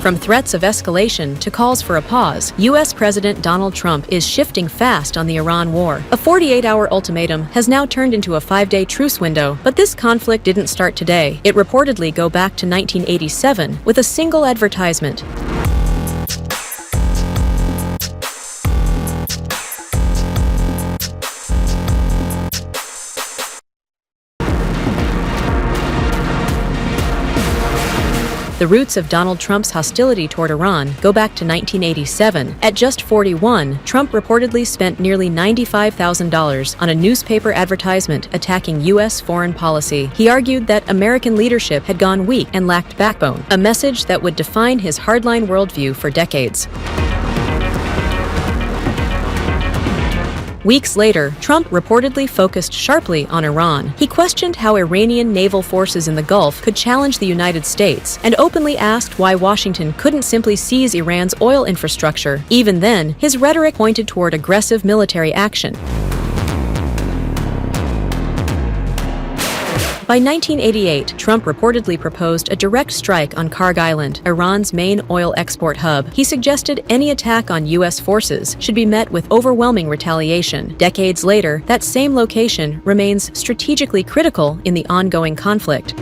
From threats of escalation to calls for a pause, U.S. President Donald Trump is shifting fast on the Iran war. A 48-hour ultimatum has now turned into a 5-day truce window, but this conflict didn't start today. It reportedly goes back to 1987 with a single advertisement. The roots of Donald Trump's hostility toward Iran go back to 1987. At just 41, Trump reportedly spent nearly $95,000 on a newspaper advertisement attacking U.S. foreign policy. He argued that American leadership had gone weak and lacked backbone, a message that would define his hardline worldview for decades. Weeks later, Trump reportedly focused sharply on Iran. He questioned how Iranian naval forces in the Gulf could challenge the United States and openly asked why Washington couldn't simply seize Iran's oil infrastructure. Even then, his rhetoric pointed toward aggressive military action. By 1988, Trump reportedly proposed a direct strike on Karg Island, Iran's main oil export hub. He suggested any attack on U.S. forces should be met with overwhelming retaliation. Decades later, that same location remains strategically critical in the ongoing conflict.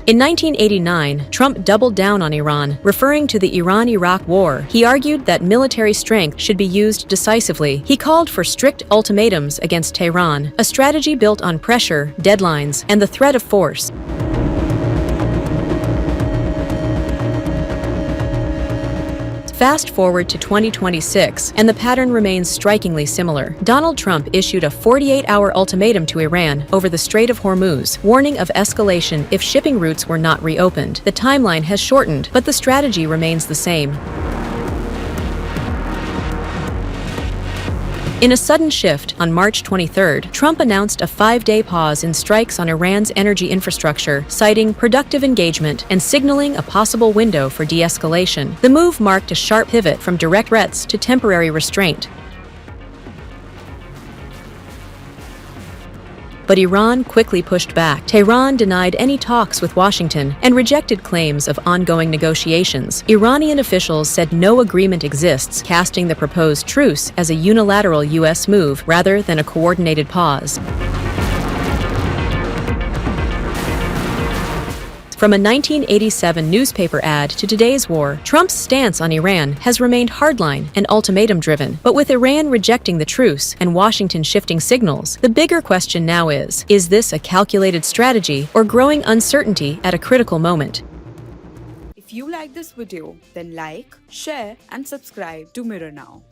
In 1989, Trump doubled down on Iran, referring to the Iran-Iraq War. He argued that military strength should be used decisively. He called for strict ultimatums against Tehran, a strategy built on pressure, deadlines, and the threat of force. Fast forward to 2026, and the pattern remains strikingly similar. Donald Trump issued a 48-hour ultimatum to Iran over the Strait of Hormuz, warning of escalation if shipping routes were not reopened. The timeline has shortened, but the strategy remains the same. In a sudden shift, on March 23rd, Trump announced a 5-day pause in strikes on Iran's energy infrastructure, citing productive engagement and signaling a possible window for de-escalation. The move marked a sharp pivot from direct threats to temporary restraint. But Iran quickly pushed back. Tehran denied any talks with Washington and rejected claims of ongoing negotiations. Iranian officials said no agreement exists, casting the proposed truce as a unilateral U.S. move rather than a coordinated pause. From a 1987 newspaper ad to today's war, Trump's stance on Iran has remained hardline and ultimatum-driven. But with Iran rejecting the truce and Washington shifting signals, the bigger question now is this a calculated strategy or growing uncertainty at a critical moment? If you like this video, then like, share and subscribe to Mirror Now.